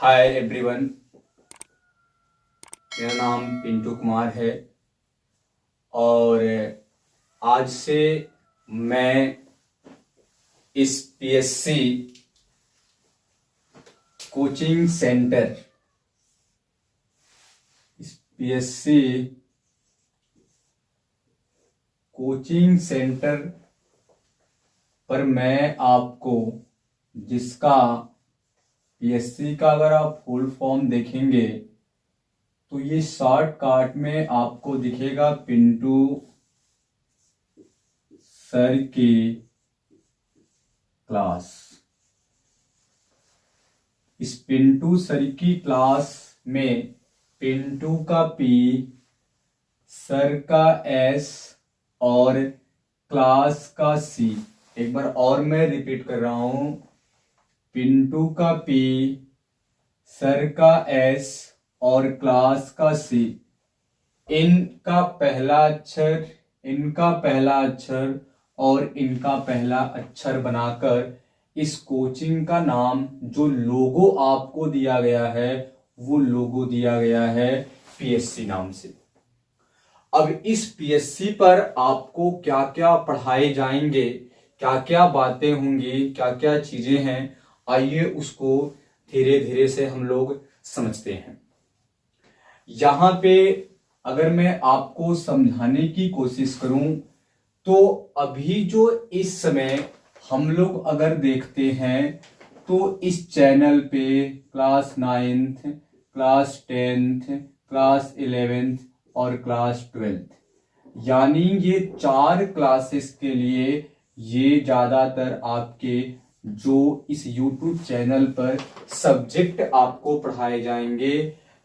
Hi everyone, मेरा नाम पिंटू कुमार है और आज से मैं इस पीएससी कोचिंग सेंटर पर मैं आपको जिसका पीएससी का अगर आप फुल फॉर्म देखेंगे तो ये शॉर्टकट में आपको दिखेगा पिंटू सर की क्लास। इस पिंटू सर की क्लास में पिंटू का पी, सर का एस और क्लास का सी। एक बार और मैं रिपीट कर रहा हूं, पिंटू का पी, सर का एस और क्लास का सी। इनका पहला अक्षर और इनका पहला अक्षर बनाकर इस कोचिंग का नाम, जो लोगो आपको दिया गया है, वो लोगो दिया गया है पीएससी नाम से। अब इस पीएससी पर आपको क्या क्या पढ़ाए जाएंगे, क्या क्या बातें होंगी, क्या क्या चीजें हैं, आइए उसको धीरे धीरे से हम लोग समझते हैं। यहां पे अगर मैं आपको समझाने की कोशिश करूं तो अभी जो इस समय हम लोग अगर देखते हैं तो इस चैनल पे class 9th, class 10th, class 11th और क्लास 12th, यानी ये 4 क्लासेस के लिए ये ज्यादातर आपके जो इस YouTube चैनल पर सब्जेक्ट आपको पढ़ाए जाएंगे।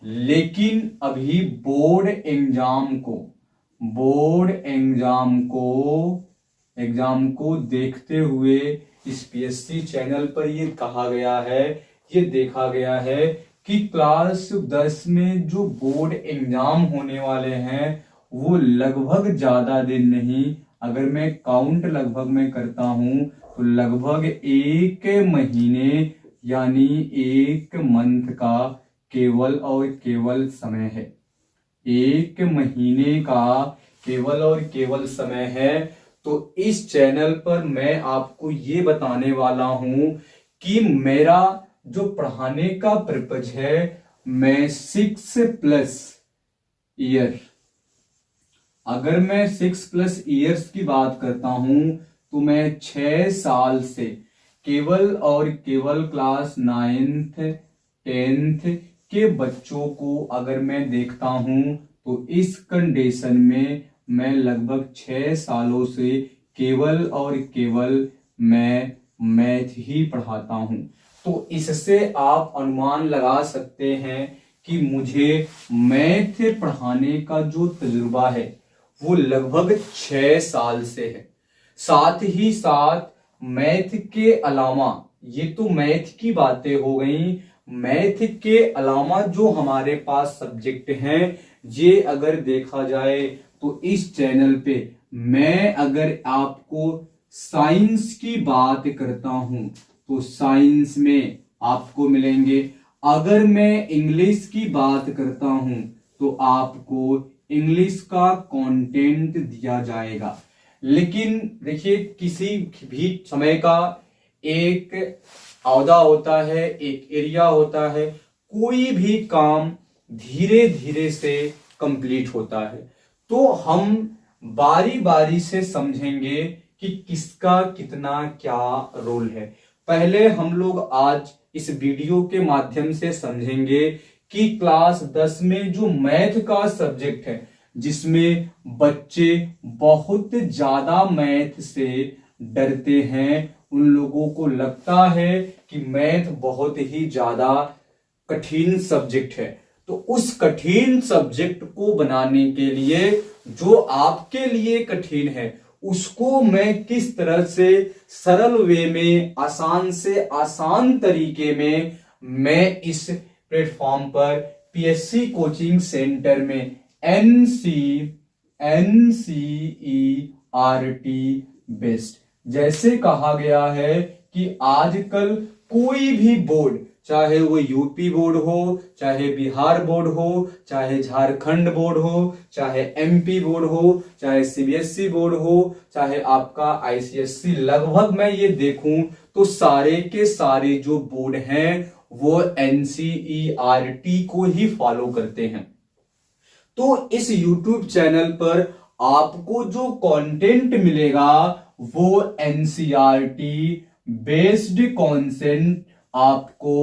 लेकिन अभी बोर्ड एग्जाम को देखते हुए इस पीएससी चैनल पर ये कहा गया है, ये देखा गया है कि क्लास 10 में जो बोर्ड एग्जाम होने वाले हैं वो लगभग ज्यादा दिन नहीं, अगर मैं काउंट लगभग में करता हूं तो लगभग 1 महीने यानी 1 मंथ का केवल और केवल समय है। 1 महीने का केवल और केवल समय है। तो इस चैनल पर मैं आपको ये बताने वाला हूं कि मेरा जो पढ़ाने का पर्पज है, मैं 6+ ईयर, अगर मैं 6+ ईयर्स की बात करता हूं तो मैं 6 साल से केवल और केवल क्लास 9th 10th के बच्चों को अगर मैं देखता हूं तो इस कंडीशन में मैं लगभग 6 सालों से केवल और केवल मैं मैथ ही पढ़ाता हूं। तो इससे आप अनुमान लगा सकते हैं कि मुझे मैथ पढ़ाने का जो तजुर्बा है वो लगभग 6 साल से है। साथ ही साथ मैथ के अलावा, ये तो मैथ की बातें हो गई, मैथ के अलावा जो हमारे पास सब्जेक्ट हैं, ये अगर देखा जाए तो इस चैनल पे मैं अगर आपको साइंस की बात करता हूं तो साइंस में आपको मिलेंगे। अगर मैं इंग्लिश की बात करता हूं तो आपको इंग्लिश का कंटेंट दिया जाएगा। लेकिन देखिए, किसी भी समय का एक औदा होता है, एक एरिया होता है, कोई भी काम धीरे धीरे से कंप्लीट होता है। तो हम बारी बारी से समझेंगे कि किसका कितना क्या रोल है। पहले हम लोग आज इस वीडियो के माध्यम से समझेंगे कि क्लास 10 में जो मैथ का सब्जेक्ट है, जिसमें बच्चे बहुत ज्यादा मैथ से डरते हैं, उन लोगों को लगता है कि मैथ बहुत ही ज्यादा कठिन सब्जेक्ट है। तो उस कठिन सब्जेक्ट को बनाने के लिए, जो आपके लिए कठिन है, उसको मैं किस तरह से सरल वे में, आसान से आसान तरीके में मैं इस प्लेटफॉर्म पर पीएससी कोचिंग सेंटर में NCERT बेस्ड, जैसे कहा गया है कि आजकल कोई भी बोर्ड चाहे वो यूपी बोर्ड हो, चाहे बिहार बोर्ड हो, चाहे झारखंड बोर्ड हो, चाहे एमपी बोर्ड हो, चाहे सीबीएसई बोर्ड हो, चाहे आपका आईसीएसई, लगभग मैं ये देखूं तो सारे के सारे जो बोर्ड हैं वो एनसीईआरटी को ही फॉलो करते हैं। तो इस YouTube चैनल पर आपको जो कंटेंट मिलेगा वो एनसीईआरटी बेस्ड कॉन्सेप्ट आपको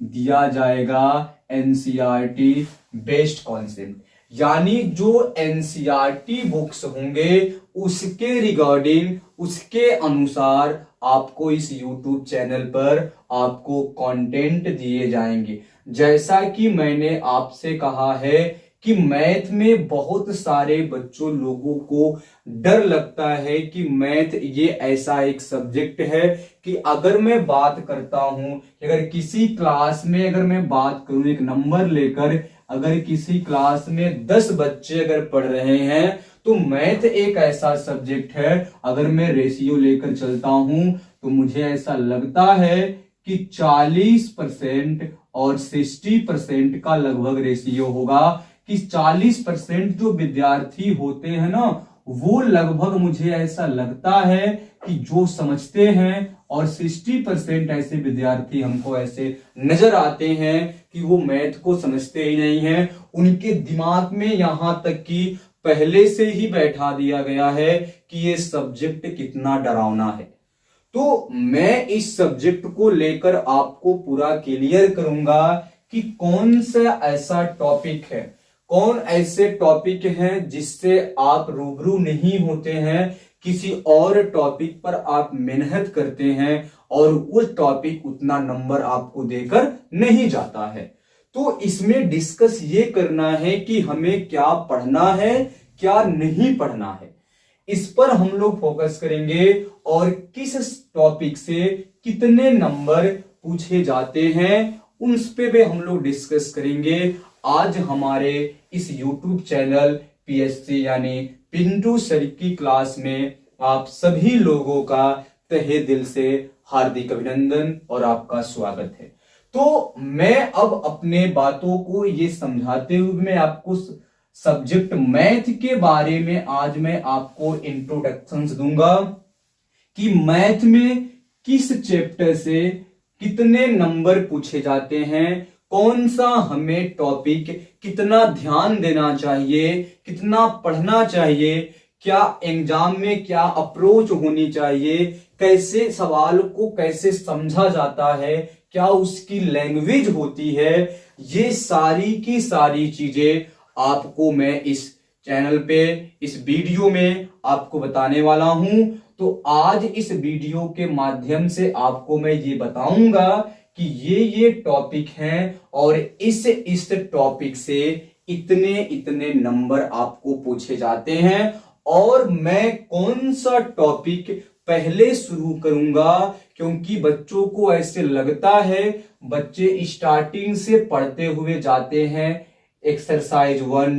दिया जाएगा, एनसीईआरटी बेस्ड कॉन्सेप्ट, यानी जो एनसीईआरटी बुक्स होंगे उसके रिगार्डिंग, उसके अनुसार आपको इस YouTube चैनल पर आपको कंटेंट दिए जाएंगे। जैसा कि मैंने आपसे कहा है कि मैथ में बहुत सारे बच्चों लोगों को डर लगता है कि मैथ ये ऐसा एक सब्जेक्ट है कि अगर मैं बात करता हूं, अगर किसी क्लास में अगर मैं बात करूं एक नंबर लेकर, अगर किसी क्लास में 10 बच्चे अगर पढ़ रहे हैं तो मैथ एक ऐसा सब्जेक्ट है, अगर मैं रेशियो लेकर चलता हूं तो मुझे ऐसा लगता है कि 40% और 60% का लगभग रेशियो होगा, कि 40% जो विद्यार्थी होते हैं ना वो लगभग मुझे ऐसा लगता है कि जो समझते हैं, और 60% ऐसे विद्यार्थी हमको ऐसे नजर आते हैं कि वो मैथ को समझते ही नहीं हैं। उनके दिमाग में यहां तक कि पहले से ही बैठा दिया गया है कि ये सब्जेक्ट कितना डरावना है। तो मैं इस सब्जेक्ट को लेकर आपको पूरा क्लियर करूंगा कि कौन सा ऐसा टॉपिक है, कौन ऐसे टॉपिक हैं जिससे आप रूबरू नहीं होते हैं, किसी और टॉपिक पर आप मेहनत करते हैं और वो टॉपिक उतना नंबर आपको देकर नहीं जाता है। तो इसमें डिस्कस ये करना है कि हमें क्या पढ़ना है, क्या नहीं पढ़ना है, इस पर हम लोग फोकस करेंगे और किस टॉपिक से कितने नंबर पूछे जाते हैं उन पे भी हम लोग डिस्कस करेंगे। आज हमारे इस YouTube चैनल पीएससी यानी पिंटू सर की क्लास में आप सभी लोगों का तहे दिल से हार्दिक अभिनंदन और आपका स्वागत है। तो मैं अब अपने बातों को ये समझाते हुए मैं आपको सब्जेक्ट मैथ के बारे में आज मैं आपको इंट्रोडक्शंस दूंगा कि मैथ में किस चैप्टर से कितने नंबर पूछे जाते हैं, कौन सा हमें टॉपिक कितना ध्यान देना चाहिए, कितना पढ़ना चाहिए, क्या एग्जाम में क्या अप्रोच होनी चाहिए, कैसे सवाल को कैसे समझा जाता है, क्या उसकी लैंग्वेज होती है, ये सारी की सारी चीजें आपको मैं इस चैनल पे इस वीडियो में आपको बताने वाला हूं। तो आज इस वीडियो के माध्यम से आपको मैं ये बताऊंगा कि ये टॉपिक हैं और इस टॉपिक से इतने इतने नंबर आपको पूछे जाते हैं, और मैं कौन सा टॉपिक पहले शुरू करूंगा, क्योंकि बच्चों को ऐसे लगता है, बच्चे स्टार्टिंग से पढ़ते हुए जाते हैं, एक्सरसाइज 1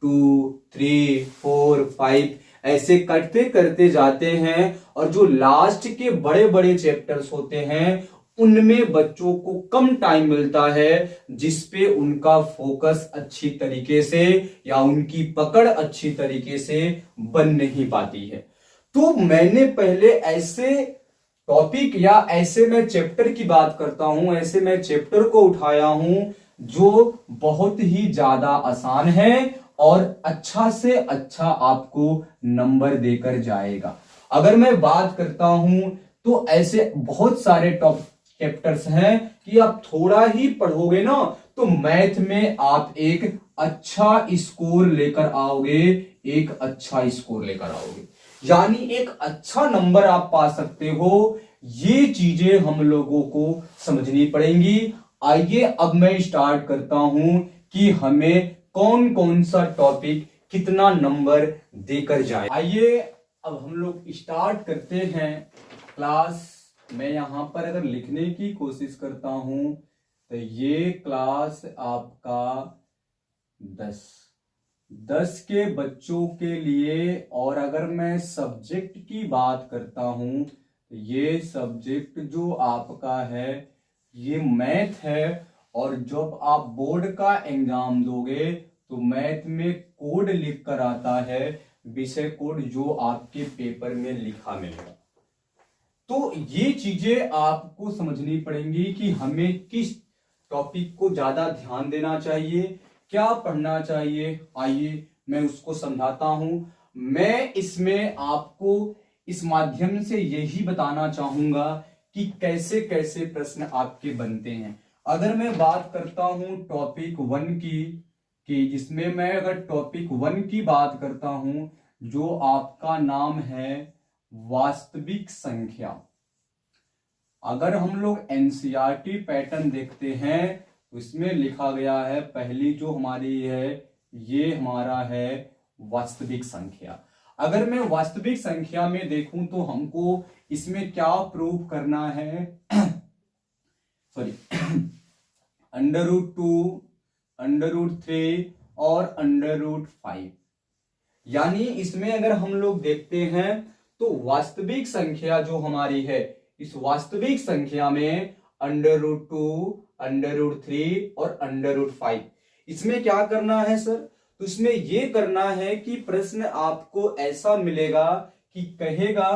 2 3 4 5 ऐसे करते करते जाते हैं, और जो लास्ट के बड़े बड़े चैप्टर्स होते हैं उनमें बच्चों को कम टाइम मिलता है, जिसपे उनका फोकस अच्छी तरीके से या उनकी पकड़ अच्छी तरीके से बन नहीं पाती है। तो मैंने पहले ऐसे टॉपिक या ऐसे मैं चैप्टर की बात करता हूं, ऐसे मैं चैप्टर को उठाया हूं जो बहुत ही ज्यादा आसान है और अच्छा से अच्छा आपको नंबर देकर जाएगा। अगर मैं बात करता हूं तो ऐसे बहुत सारे टॉप चैप्टर्स हैं कि आप थोड़ा ही पढ़ोगे ना तो मैथ में आप एक अच्छा स्कोर लेकर आओगे, एक अच्छा स्कोर लेकर आओगे, यानी एक अच्छा नंबर आप पा सकते हो। ये चीजें हम लोगों को समझनी पड़ेंगी। आइए अब मैं स्टार्ट करता हूं कि हमें कौन कौन सा टॉपिक कितना नंबर देकर जाए। आइए अब हम लोग स्टार्ट करते हैं क्लास। मैं यहां पर अगर लिखने की कोशिश करता हूं तो ये क्लास आपका 10 के बच्चों के लिए, और अगर मैं सब्जेक्ट की बात करता हूं तो ये सब्जेक्ट जो आपका है ये मैथ है, और जब आप बोर्ड का एग्जाम दोगे तो मैथ में कोड लिख कर आता है, विषय कोड, जो आपके पेपर में लिखा मिलेगा। तो ये चीजें आपको समझनी पड़ेंगी कि हमें किस टॉपिक को ज्यादा ध्यान देना चाहिए, क्या पढ़ना चाहिए। आइए मैं उसको समझाता हूं। मैं इसमें आपको इस माध्यम से यही बताना चाहूंगा कि कैसे कैसे प्रश्न आपके बनते हैं। अगर मैं बात करता हूं टॉपिक 1 की जिसमें मैं अगर टॉपिक 1 की बात करता हूं, जो आपका नाम है वास्तविक संख्या। अगर हम लोग एनसीईआरटी पैटर्न देखते हैं तो इसमें लिखा गया है, पहली जो हमारी है ये हमारा है वास्तविक संख्या। अगर मैं वास्तविक संख्या में देखूं तो हमको इसमें क्या प्रूव करना है सॉरी √2, √3 और √5। यानी इसमें अगर हम लोग देखते हैं तो वास्तविक संख्या जो हमारी है, इस वास्तविक संख्या में √2, √3 और √5, इसमें क्या करना है सर? तो इसमें यह करना है कि प्रश्न आपको ऐसा मिलेगा कि कहेगा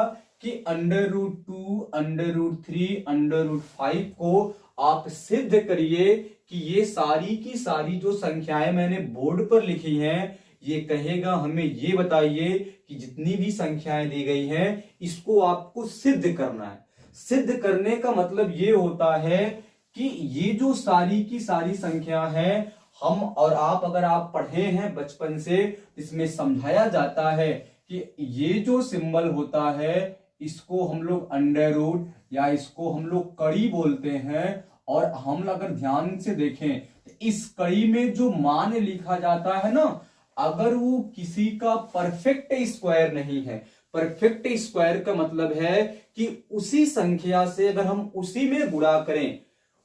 कि √2, √3, √5 को आप सिद्ध करिए कि ये सारी की सारी जो संख्याएं मैंने बोर्ड पर लिखी हैं, ये कहेगा हमें ये बताइए कि जितनी भी संख्याएं दी गई हैं इसको आपको सिद्ध करना है। सिद्ध करने का मतलब ये होता है कि ये जो सारी की सारी संख्या है, हम और आप अगर आप पढ़े हैं बचपन से, इसमें समझाया जाता है कि ये जो सिंबल होता है इसको हम लोग अंडर रूट या इसको हम लोग कड़ी बोलते हैं। और हम अगर ध्यान से देखें तो इस कड़ी में जो मान लिखा जाता है ना, अगर वो किसी का परफेक्ट स्क्वायर नहीं है, परफेक्ट स्क्वायर का मतलब है कि उसी संख्या से अगर हम उसी में गुणा करें,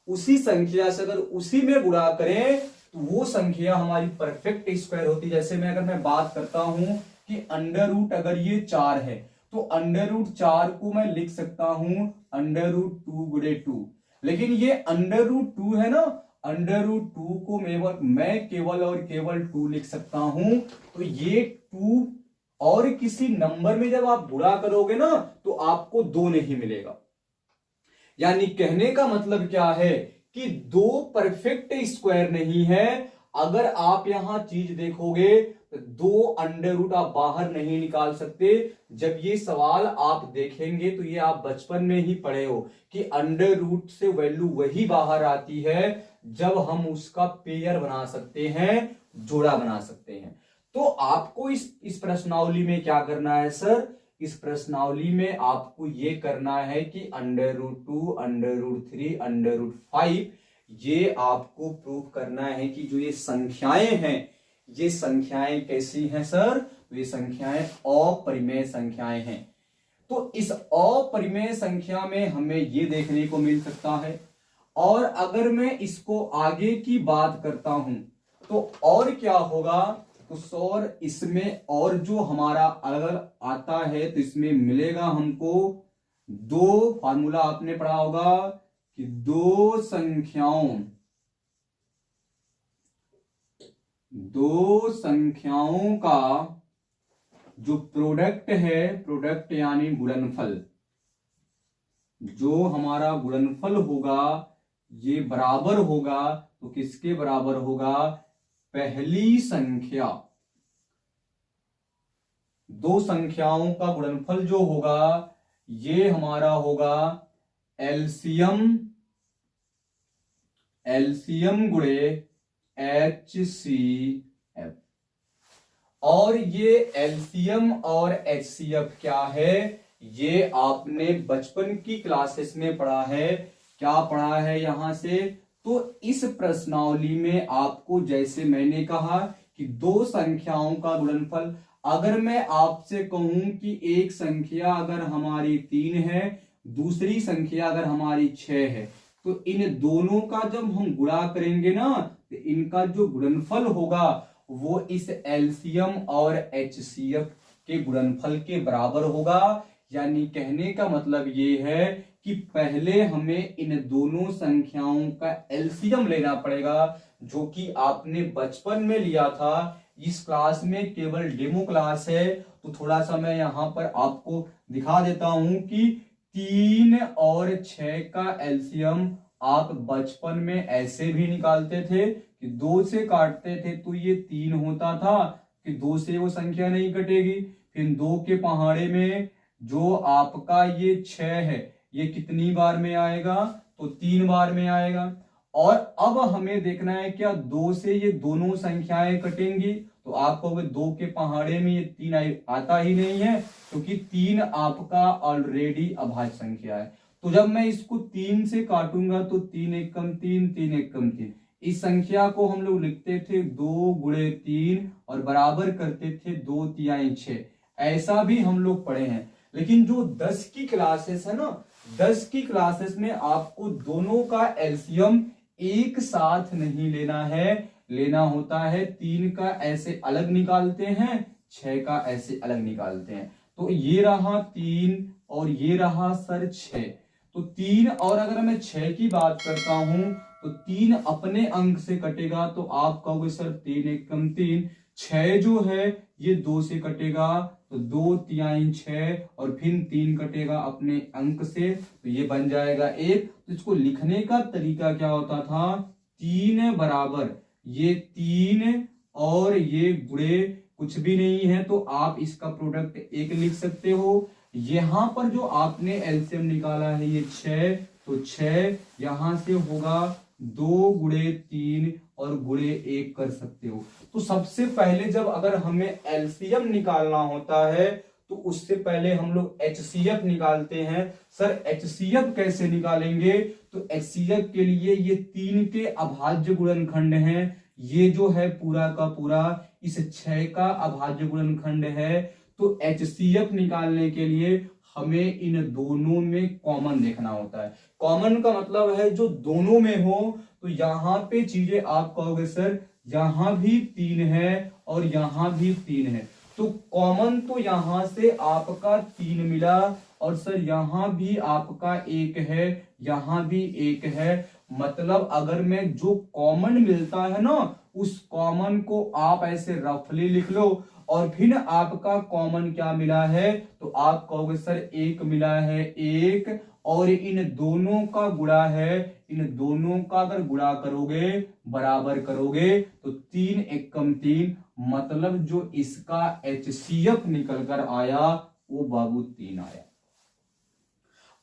उसी संख्या से अगर उसी में गुणा करें तो वो संख्या हमारी परफेक्ट स्क्वायर होती है। जैसे मैं अगर मैं बात करता हूं कि अंडर रूट अगर ये 4 है तो अंडर रूट 4 को मैं लिख सकता हूं √2 गुणे 2। लेकिन ये √2 है ना, √2 को मैं केवल और केवल 2 लिख सकता हूं। तो ये 2 और किसी नंबर में जब आप गुणा करोगे ना तो आपको 2 नहीं मिलेगा। यानी कहने का मतलब क्या है कि 2 परफेक्ट स्क्वायर नहीं है। अगर आप यहां चीज देखोगे तो 2 अंडर रूट आप बाहर नहीं निकाल सकते। जब ये सवाल आप देखेंगे तो ये आप बचपन में ही पढ़े हो कि अंडर रूट से वैल्यू वही बाहर आती है जब हम उसका पेयर बना सकते हैं, जोड़ा बना सकते हैं। तो आपको इस प्रश्नावली में क्या करना है सर? इस प्रश्नावली में आपको ये करना है कि √2, √3, √5 ये आपको प्रूव करना है कि जो ये संख्याएं हैं, ये संख्याएं कैसी हैं सर? तो ये संख्याएं अपरिमेय संख्याएं हैं। तो इस अपरिमेय संख्या में हमें ये देखने को मिल सकता है। और अगर मैं इसको आगे की बात करता हूं तो और क्या होगा? तो सर इसमें और जो हमारा अगर आता है तो इसमें मिलेगा हमको 2 फार्मूला आपने पढ़ा होगा कि 2 संख्याओं का जो प्रोडक्ट है, प्रोडक्ट यानी गुणनफल, जो हमारा गुणनफल होगा ये बराबर होगा, तो किसके बराबर होगा? पहली संख्या, 2 संख्याओं का गुणनफल जो होगा ये हमारा होगा एलसीएम गुणे HCF। और ये एलसीएम और HCF क्या है? ये आपने बचपन की क्लासेस में पढ़ा है। क्या पढ़ा है यहां से? तो इस प्रश्नावली में आपको, जैसे मैंने कहा कि 2 संख्याओं का गुणनफल, अगर मैं आपसे कहूं कि एक संख्या अगर हमारी 3 है, दूसरी संख्या अगर हमारी 6 है, तो इन दोनों का जब हम गुणा करेंगे ना तो इनका जो गुणनफल होगा वो इस एलसीएम और HCF के गुणनफल के बराबर होगा। यानी कहने का मतलब ये है कि पहले हमें इन दोनों संख्याओं का एलसीएम लेना पड़ेगा, जो कि आपने बचपन में लिया था। इस क्लास में केवल डेमो क्लास है, तो थोड़ा सा मैं यहां पर आपको दिखा देता हूं कि 3 और 6 का एलसीएम आप बचपन में ऐसे भी निकालते थे कि 2 से काटते थे तो ये 3 होता था, कि 2 से वो संख्या नहीं कटेगी। फिर 2 के पहाड़े में जो आपका ये 6 है, ये कितनी बार में आएगा, तो 3 बार में आएगा। और अब हमें देखना है क्या 2 से ये दोनों संख्याएं कटेंगी, तो आप कहोगे 2 के पहाड़े में ये 3 आता ही नहीं है, क्योंकि 3 आपका ऑलरेडी अभाज्य संख्या है। तो जब मैं इसको 3 से काटूंगा तो 3 एकम 3, 3 एकम 3। इस संख्या को हम लोग लिखते थे 2 गुणे 3 और बराबर करते थे 2 तिहाई 6। ऐसा भी हम लोग पढ़े हैं। लेकिन जो 10 की क्लासेस है ना, 10 की क्लासेस में आपको दोनों का एलसीएम एक साथ नहीं लेना है, लेना होता है 3 का ऐसे अलग निकालते हैं, 6 का ऐसे अलग निकालते हैं। तो ये रहा 3 और ये रहा सर 6। तो 3 और अगर मैं 6 की बात करता हूं तो 3 अपने अंक से कटेगा, तो आप कहोगे सर 3 एकम 3। 6 जो है ये 2 से कटेगा, तो 2 तिहाई 6 और फिर 3 कटेगा अपने अंक से, तो ये बन जाएगा 1। तो इसको लिखने का तरीका क्या होता था, 3 बराबर ये 3 और ये गुणे कुछ भी नहीं है, तो आप इसका प्रोडक्ट 1 लिख सकते हो। यहां पर जो आपने एलसीएम निकाला है ये 6, तो 6 यहां से होगा 2 गुणे 3 और गुणे 1 कर सकते हो। तो सबसे पहले जब अगर हमें एलसीएम निकालना होता है तो उससे पहले हम लोग एचसीएफ निकालते हैं। सर एचसीएफ कैसे निकालेंगे, तो एचसीएफ के लिए ये 3 के अभाज्य गुणनखंड हैं, ये जो है पूरा का पूरा इस 6 का अभाज्य गुणनखंड है। तो एचसीएफ निकालने के लिए हमें इन दोनों में कॉमन देखना होता है। कॉमन का मतलब है जो दोनों में हो। तो यहां पे चीजें आप कहोगे सर यहां भी 3 है और यहां भी 3 है, तो कॉमन तो यहां से आपका 3 मिला, और सर यहां भी आपका 1 है, यहां भी 1 है। मतलब अगर मैं जो कॉमन मिलता है ना, उस कॉमन को आप ऐसे रफली लिख लो, और फिर आपका कॉमन क्या मिला है, तो आप कहोगे सर 1 मिला है 1, और इन दोनों का गुणा है, इन दोनों का अगर गुणा करोगे बराबर करोगे तो 3 एकम 3, मतलब जो इसका एचसीएफ निकल कर आया वो बाबू 3 आया।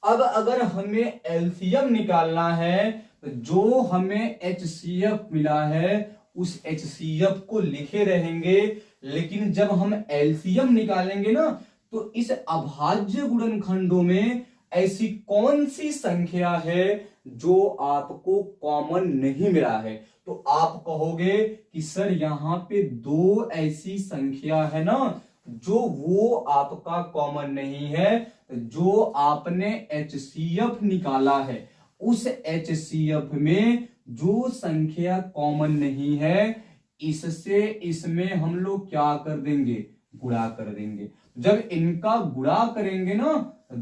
अब अगर हमें एलसीएम निकालना है तो जो हमें एचसीएफ मिला है उस एचसीएफ को लिखे रहेंगे, लेकिन जब हम एलसीएम निकालेंगे ना तो इस अभाज्य गुणनखंडों में ऐसी कौन सी संख्या है जो आपको कॉमन नहीं मिला है, तो आप कहोगे कि सर यहां पे 2 ऐसी संख्या है ना जो वो आपका कॉमन नहीं है। जो आपने एचसीएफ निकाला है उस एचसीएफ में जो संख्या कॉमन नहीं है, इससे इसमें हम लोग क्या कर देंगे, गुणा कर देंगे। जब इनका गुणा करेंगे ना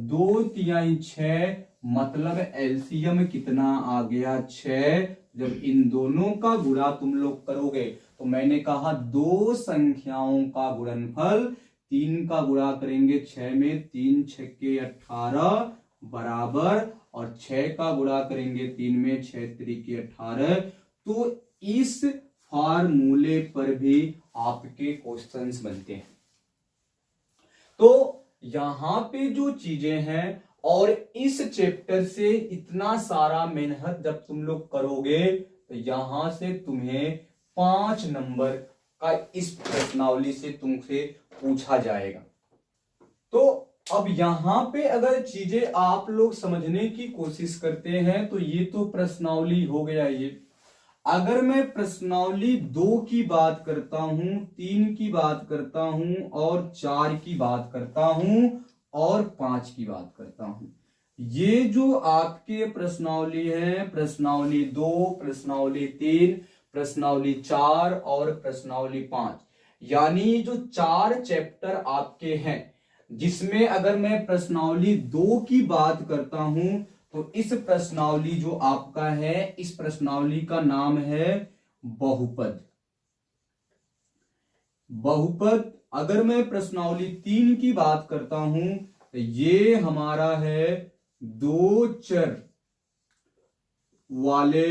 2 तिहाई 6, मतलब एलसीएम कितना आ गया 6। जब इन दोनों का गुणा तुम लोग करोगे, तो मैंने कहा 2 संख्याओं का गुणनफल 3 का गुणा करेंगे 6 में, 3 छक्के 18 बराबर, और 6 का गुणा करेंगे 3 में, 6 त्रिके 18। तो इस फार्मूले पर भी आपके क्वेश्चंस बनते हैं। तो यहां पे जो चीजें हैं और इस चैप्टर से इतना सारा मेहनत जब तुम लोग करोगे तो यहां से तुम्हें 5 नंबर का इस प्रश्नावली से तुमसे पूछा जाएगा। तो अब यहां पे अगर चीजें आप लोग समझने की कोशिश करते हैं तो ये तो प्रश्नावली हो गया। ये अगर मैं प्रश्नावली 2 की बात करता हूं, 3 की बात करता हूं और 4 की बात करता हूं और 5 की बात करता हूं, ये जो आपके प्रश्नावली है, प्रश्नावली 2, प्रश्नावली 3, प्रश्नावली 4 और प्रश्नावली 5, यानी जो 4 चैप्टर आपके हैं, जिसमें अगर मैं प्रश्नावली 2 की बात करता हूं तो इस प्रश्नावली जो आपका है, इस प्रश्नावली का नाम है बहुपद। बहुपद। अगर मैं प्रश्नावली 3 की बात करता हूं तो ये हमारा है दो चर वाले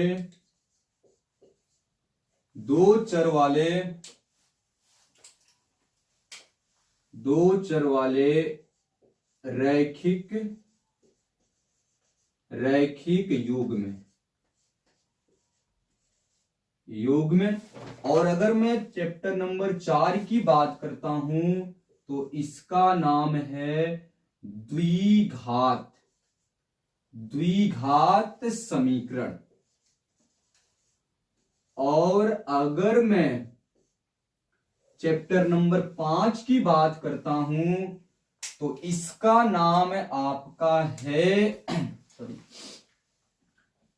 रैखिक युग्म। और अगर मैं चैप्टर नंबर 4 की बात करता हूं तो इसका नाम है द्विघात समीकरण। और अगर मैं चैप्टर नंबर 5 की बात करता हूं तो इसका नाम आपका है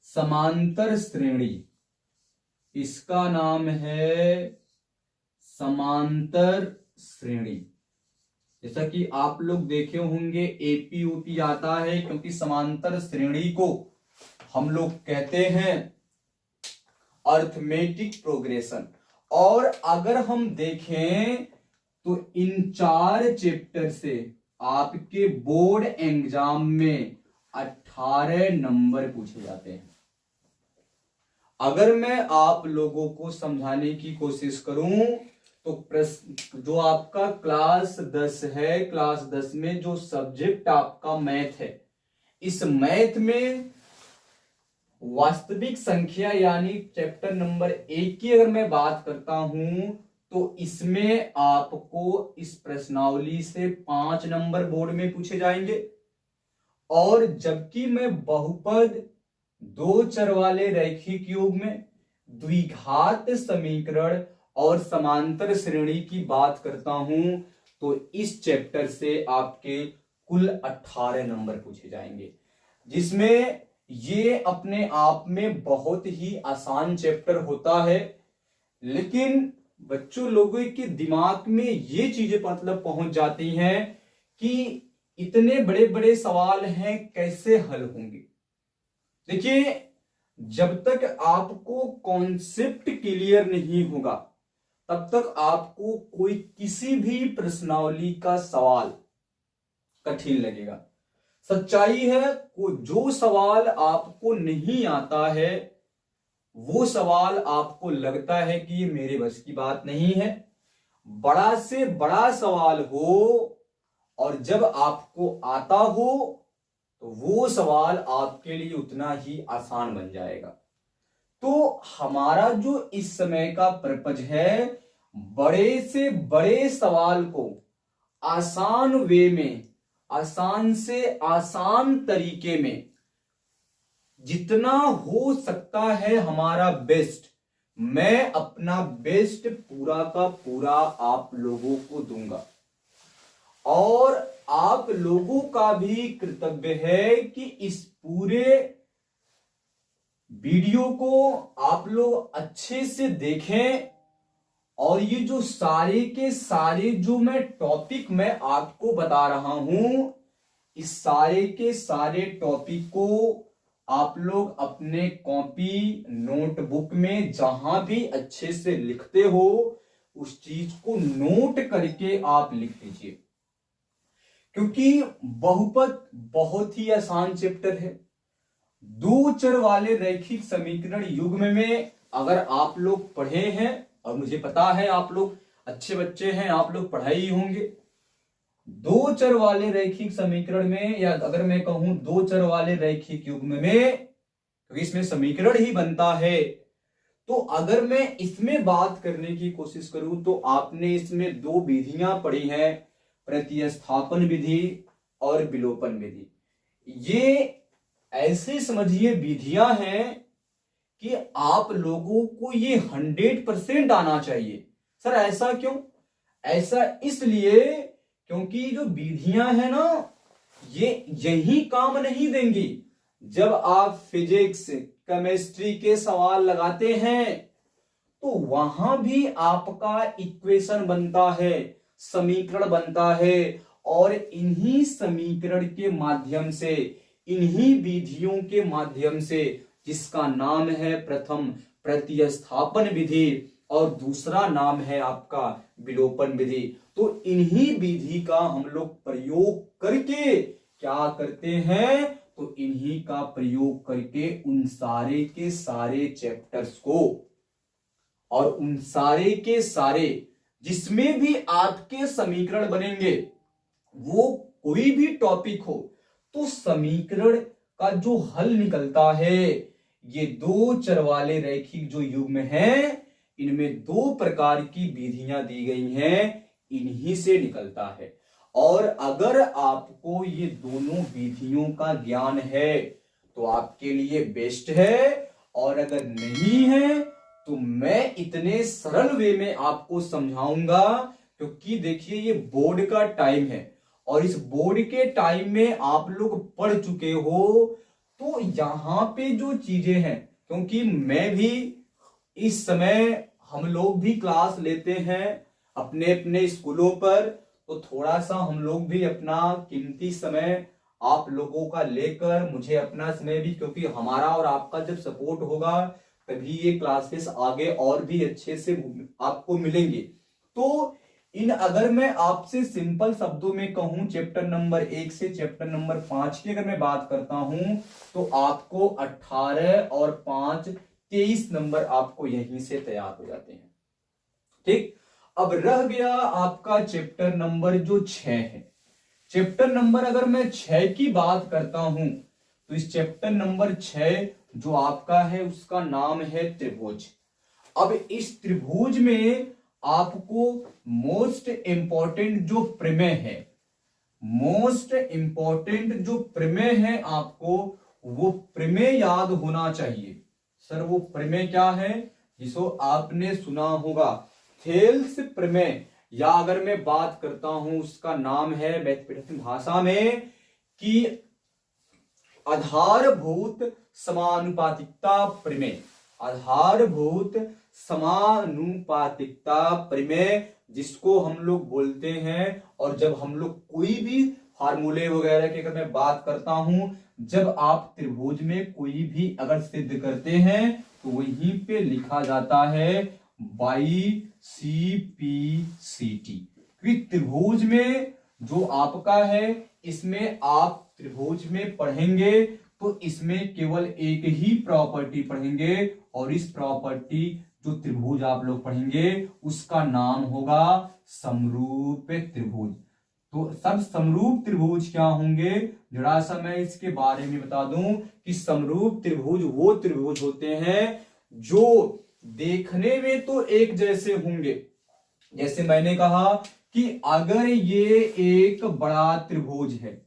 समांतर श्रेणी। इसका नाम है समांतर श्रेणी। जैसा कि आप लोग देखे होंगे एपीयूपी आता है, क्योंकि समांतर श्रेणी को हम लोग कहते हैं अर्थमेटिक प्रोग्रेशन। और अगर हम देखें तो इन 4 चैप्टर से आपके बोर्ड एग्जाम में 18 नंबर पूछे जाते हैं। अगर मैं आप लोगों को समझाने की कोशिश करूं तो प्रश्न जो आपका क्लास 10 है, क्लास 10 में जो सब्जेक्ट आपका मैथ है, इस मैथ में वास्तविक संख्या यानी चैप्टर नंबर 1 की अगर मैं बात करता हूं तो इसमें आपको इस प्रश्नावली से 5 नंबर बोर्ड में पूछे जाएंगे। और जबकि मैं बहुपद, दो चर वाले रैखिक युग्म, द्विघात समीकरण और समांतर श्रेणी की बात करता हूं तो इस चैप्टर से आपके कुल 18 नंबर पूछे जाएंगे, जिसमें ये अपने आप में बहुत ही आसान चैप्टर होता है। लेकिन बच्चों लोगों के दिमाग में ये चीजें मतलब पहुंच जाती हैं कि इतने बड़े बड़े सवाल हैं, कैसे हल होंगे। देखिए, जब तक आपको कॉन्सेप्ट क्लियर नहीं होगा तब तक आपको कोई किसी भी प्रश्नावली का सवाल कठिन लगेगा। सच्चाई है, जो सवाल आपको नहीं आता है वो सवाल आपको लगता है कि ये मेरे बस की बात नहीं है। बड़ा से बड़ा सवाल हो और जब आपको आता हो तो वो सवाल आपके लिए उतना ही आसान बन जाएगा। तो हमारा जो इस समय का पर्पज है, बड़े से बड़े सवाल को आसान वे में, आसान से आसान तरीके में जितना हो सकता है हमारा बेस्ट, मैं अपना बेस्ट पूरा का पूरा आप लोगों को दूंगा। और आप लोगों का भी कर्तव्य है कि इस पूरे वीडियो को आप लोग अच्छे से देखें। और ये जो सारे के सारे जो मैं टॉपिक मैं आपको बता रहा हूं, इस सारे के सारे टॉपिक को आप लोग अपने कॉपी नोटबुक में जहां भी अच्छे से लिखते हो उस चीज को नोट करके आप लिख लीजिए, क्योंकि बहुपद बहुत ही आसान चैप्टर है। दो चर वाले रैखिक समीकरण युग्म में अगर आप लोग पढ़े हैं, और मुझे पता है आप लोग अच्छे बच्चे हैं, आप लोग पढ़ाई ही होंगे, दो चर वाले रैखिक समीकरण में, या अगर मैं कहूं दो चर वाले रैखिक युग्म में, क्योंकि इसमें समीकरण ही बनता है, तो अगर मैं इसमें बात करने की कोशिश करूं तो आपने इसमें दो विधियां पढ़ी हैं, प्रतिस्थापन विधि और विलोपन विधि। ये ऐसे समझिए विधियां हैं कि आप लोगों को ये 100% आना चाहिए। सर ऐसा क्यों? ऐसा इसलिए क्योंकि जो विधियां हैं ना, ये यही काम नहीं देंगी। जब आप फिजिक्स, केमिस्ट्री के सवाल लगाते हैं तो वहां भी आपका इक्वेशन बनता है, समीकरण बनता है, और इन्हीं समीकरण के माध्यम से, इन्हीं विधियों के माध्यम से, जिसका नाम है प्रथम प्रतिस्थापन विधि और दूसरा नाम है आपका विलोपन विधि, तो इन्हीं विधि का हम लोग प्रयोग करके क्या करते हैं, तो इन्हीं का प्रयोग करके उन सारे के सारे चैप्टर्स को और उन सारे के सारे जिसमें भी आपके समीकरण बनेंगे, वो कोई भी टॉपिक हो, तो समीकरण का जो हल निकलता है, ये दो चर वाले रैखिक जो युग्म हैं, इनमें दो प्रकार की विधियां दी गई हैं, इन्हीं से निकलता है। और अगर आपको ये दोनों विधियों का ज्ञान है तो आपके लिए बेस्ट है, और अगर नहीं है तो मैं इतने सरल वे में आपको समझाऊंगा, क्योंकि देखिए ये बोर्ड का टाइम है और इस बोर्ड के टाइम में आप लोग पढ़ चुके हो, तो यहां पे जो चीजें हैं, क्योंकि मैं भी इस समय, हम लोग भी क्लास लेते हैं अपने अपने स्कूलों पर, तो थोड़ा सा हम लोग भी अपना कीमती समय आप लोगों का लेकर, मुझे अपना समय भी, क्योंकि हमारा और आपका जब सपोर्ट होगा तभी ये क्लासेस आगे और भी अच्छे से आपको मिलेंगे। तो अगर मैं आपसे सिंपल शब्दों में कहूं, चैप्टर नंबर 1 से चैप्टर नंबर 5 की अगर मैं बात करता हूं, तो आपको 18 और 5 23 नंबर आपको यहीं से तैयार हो जाते हैं। ठीक, अब रह गया आपका चैप्टर नंबर जो 6 है। चैप्टर नंबर अगर मैं 6 की बात करता हूं, तो इस चैप्टर नंबर 6 जो आपका है उसका नाम है त्रिभुज। अब इस त्रिभुज में आपको मोस्ट इंपॉर्टेंट जो प्रमेय है, मोस्ट इंपॉर्टेंट जो प्रमेय है, आपको वो प्रमेय याद होना चाहिए। सर वो प्रमेय क्या है, जिसको आपने सुना होगा थेल्स प्रमेय, या अगर मैं बात करता हूं उसका नाम है मैथमेटिक्स भाषा में कि आधारभूत समानुपातिकता प्रमेय। आधारभूत समानुपातिकता प्रमेय जिसको हम लोग बोलते हैं, और जब हम लोग कोई भी फार्मूले वगैरह की अगर मैं बात करता हूं, जब आप त्रिभुज में कोई भी अगर सिद्ध करते हैं तो वहीं पे लिखा जाता है बाई CPCT। क्योंकि त्रिभुज में जो आपका है, इसमें आप त्रिभुज में पढ़ेंगे तो इसमें केवल एक ही प्रॉपर्टी पढ़ेंगे, और इस प्रॉपर्टी जो त्रिभुज आप लोग पढ़ेंगे उसका नाम होगा समरूप त्रिभुज। तो सब समरूप त्रिभुज क्या होंगे, जरा सा मैं इसके बारे में बता दूं कि समरूप त्रिभुज वो त्रिभुज होते हैं जो देखने में तो एक जैसे होंगे। जैसे मैंने कहा कि अगर ये एक बड़ा त्रिभुज है,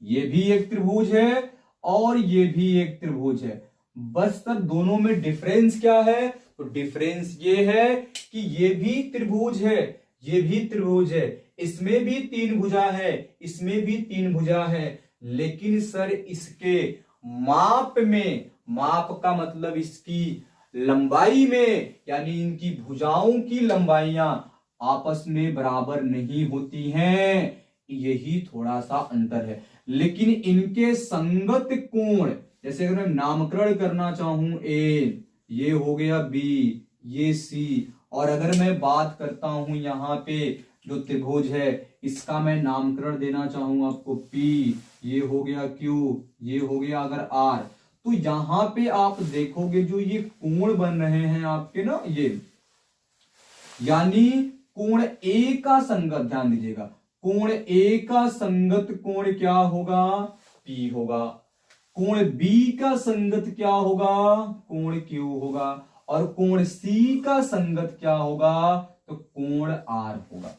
ये भी एक त्रिभुज है और ये भी एक त्रिभुज है, बस सर दोनों में डिफरेंस क्या है, तो डिफरेंस ये है कि ये भी त्रिभुज है, ये भी त्रिभुज है, इसमें भी 3 भुजा है, इसमें भी 3 भुजा है, लेकिन सर इसके माप में, माप का मतलब इसकी लंबाई में, यानी इनकी भुजाओं की लंबाइयां आपस में बराबर नहीं होती हैं, यही थोड़ा सा अंतर है। लेकिन इनके संगत कोण, जैसे अगर मैं नामकरण करना चाहूं A, ये हो गया B, ये C, और अगर मैं बात करता हूं यहाँ पे जो त्रिभुज है इसका मैं नामकरण देना चाहूं आपको P, ये हो गया Q, ये हो गया अगर R, तो यहां पे आप देखोगे जो ये कोण बन रहे हैं आपके ना, ये यानी कोण A का संगत, ध्यान दीजिएगा, कोण A का संगत कोण क्या होगा, P होगा। कोण B का संगत क्या होगा, कोण Q होगा। और कोण C का संगत क्या होगा, तो कोण R होगा।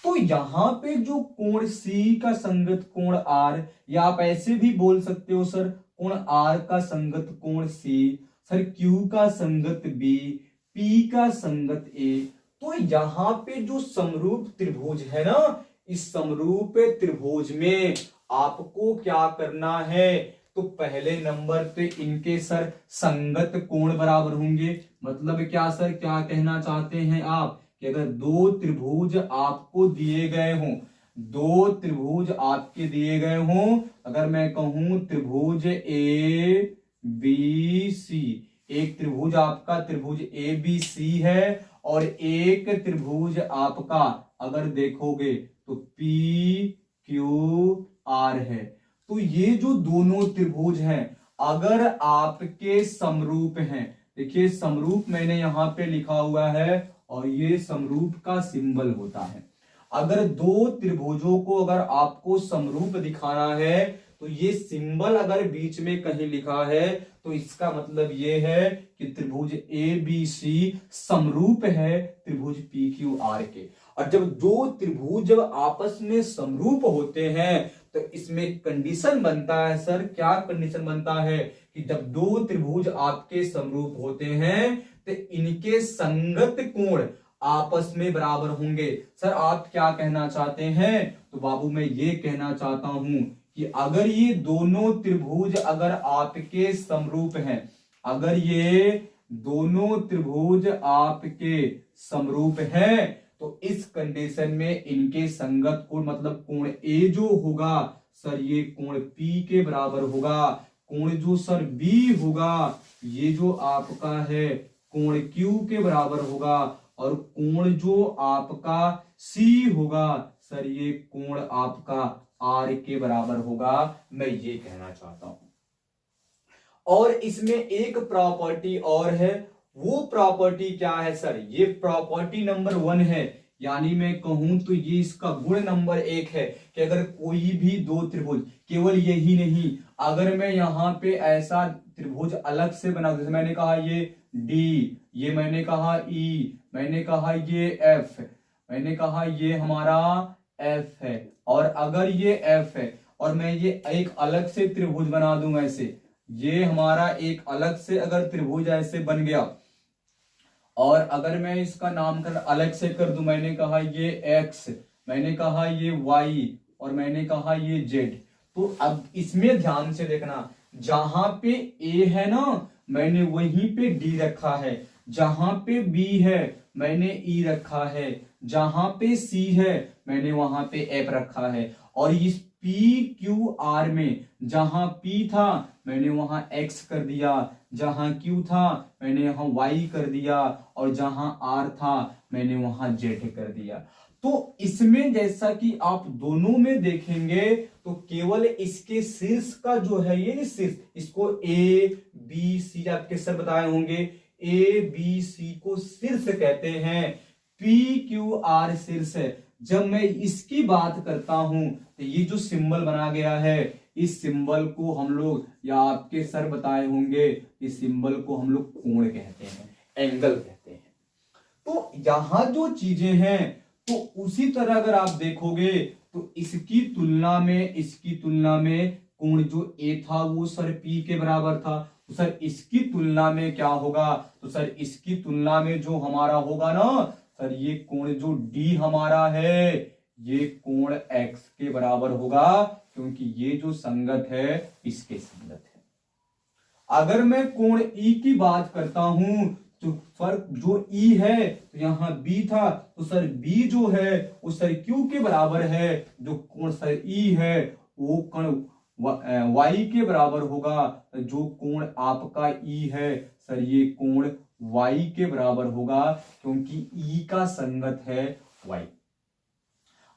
तो यहां पे जो कोण C का संगत कोण R, या आप ऐसे भी बोल सकते हो सर कोण R का संगत कोण C, सर Q का संगत B, P का संगत A। तो यहां पे जो समरूप त्रिभुज है ना, इस समरूप त्रिभुज में आपको क्या करना है, तो पहले नंबर पे इनके सर संगत कोण बराबर होंगे। मतलब क्या सर, क्या कहना चाहते हैं आप कि अगर दो त्रिभुज आपको दिए गए हों, दो त्रिभुज आपके दिए गए हों, अगर मैं कहूं त्रिभुज ए बी सी, एक त्रिभुज आपका त्रिभुज ए बी सी है और एक त्रिभुज आपका अगर देखोगे तो पी क्यू आर है, तो ये जो दोनों त्रिभुज हैं अगर आपके समरूप हैं, देखिए समरूप मैंने यहां पे लिखा हुआ है और ये समरूप का सिंबल होता है। अगर दो त्रिभुजों को अगर आपको समरूप दिखाना है तो ये सिंबल अगर बीच में कहीं लिखा है तो इसका मतलब ये है कि त्रिभुज ए बी सी समरूप है त्रिभुज पी क्यू आर के। और जब दो त्रिभुज जब आपस में समरूप होते हैं तो इसमें कंडीशन बनता है सर, क्या कंडीशन बनता है कि जब दो त्रिभुज आपके समरूप होते हैं तो इनके संगत कोण आपस में बराबर होंगे। सर आप क्या कहना चाहते हैं? तो बाबू मैं ये कहना चाहता हूं कि अगर ये दोनों त्रिभुज अगर आपके समरूप हैं, अगर ये दोनों त्रिभुज आपके समरूप हैं तो इस कंडीशन में इनके संगत कोण मतलब कोण ए जो होगा सर ये कोण पी के बराबर होगा, कोण जो सर बी होगा ये जो आपका है कोण क्यू के बराबर होगा और कोण जो आपका सी होगा सर ये कोण आपका आर के बराबर होगा। मैं ये कहना चाहता हूं। और इसमें एक प्रॉपर्टी और है, वो प्रॉपर्टी क्या है सर? ये प्रॉपर्टी नंबर 1 है, यानी मैं कहूं तो ये इसका गुण नंबर 1 है कि अगर कोई भी दो त्रिभुज, केवल यही नहीं, अगर मैं यहां पे ऐसा त्रिभुज अलग से बना, जैसे मैंने कहा ये डी, ये मैंने कहा ई, मैंने कहा ये एफ, मैंने कहा ये हमारा एफ है, और अगर ये एफ है और मैं ये एक अलग से त्रिभुज बना दूं ऐसे, ये हमारा एक अलग से अगर त्रिभुज ऐसे बन गया और अगर मैं इसका नामकरण अलग से कर दूं, मैंने कहा ये एक्स, मैंने कहा ये वाई और मैंने कहा ये जेड, तो अब इसमें ध्यान से देखना, जहां पे ए है ना मैंने वहीं पे डी रखा है, जहां पे बी है मैंने ई रखा है, जहां पे सी है मैंने वहां पे एफ रखा है, और इस पी क्यू आर में जहां पी था मैंने वहां एक्स कर दिया, जहां क्यू था मैंने यहां वाई कर दिया और जहां आर था मैंने वहां जेड कर दिया। तो इसमें जैसा कि आप दोनों में देखेंगे तो केवल इसके शीर्ष का जो है ये शीर्ष, इसको ए बी सी आपके सर बताए होंगे, ए बी सी को शीर्ष कहते हैं, पी क्यू आर शीर्ष है। जब मैं इसकी बात करता हूं तो ये जो सिंबल बना गया है इस सिंबल को हम लोग, या आपके सर बताए होंगे, इस सिंबल को हम लोग कोण कहते हैं, एंगल कहते हैं। तो यहां जो चीजें हैं तो उसी तरह अगर आप देखोगे तो इसकी तुलना में कोण जो ए था वो सर पी के बराबर था, तो सर इसकी तुलना में क्या होगा, तो सर इसकी तुलना में जो हमारा होगा ना सर ये कोण जो डी हमारा है ये कोण एक्स के बराबर होगा, क्योंकि ये जो संगत है इसके संगत है। अगर मैं कोण ई की बात करता हूं तो फर्क जो ई है तो यहां बी था, तो सर बी जो है वो सर क्यू के बराबर है, जो कोण सर ई है वो कोण वाई के बराबर होगा, जो कोण आपका ई है सर ये कोण वाई के बराबर होगा, क्योंकि ई का संगत है वाई।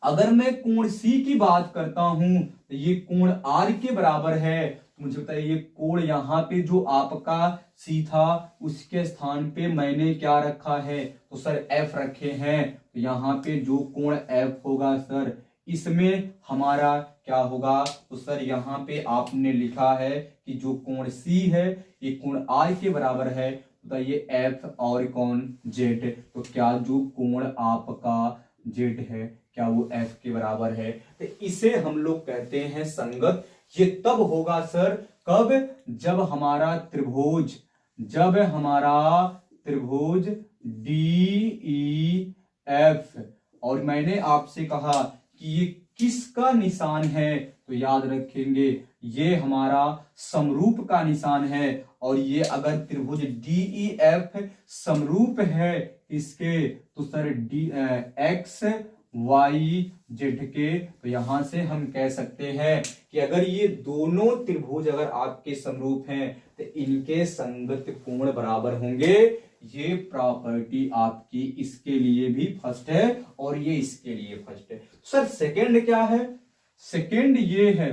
अगर मैं कोण सी की बात करता हूं तो ये कोण आर के बराबर है, तो मुझे बताइए ये कोण यहां पे जो आपका सी था उसके स्थान पे मैंने क्या रखा है, तो सर एफ रखे हैं, तो यहां पे जो कोण एफ होगा सर इसमें हमारा क्या होगा, तो सर यहाँ पे आपने लिखा है कि जो कोण सी है ये कोण आर के बराबर है, बताइए एफ और कोण जेड, तो क्या जो कोण आपका जेड है क्या वो एफ के बराबर है, तो इसे हम लोग कहते हैं संगत। ये तब होगा सर कब, जब हमारा त्रिभुज डी ई एफ, और मैंने आपसे कहा कि ये किसका निशान है, तो याद रखेंगे ये हमारा समरूप का निशान है, और ये अगर त्रिभुज डी ई एफ समरूप है इसके, तो sir D X Y Z के। तो यहां से हम कह सकते हैं कि अगर ये दोनों त्रिभुज अगर आपके समरूप हैं तो इनके संगत कोण बराबर होंगे। ये प्रॉपर्टी आपकी इसके लिए भी फर्स्ट है और ये इसके लिए फर्स्ट है। सर सेकंड क्या है? सेकंड ये है,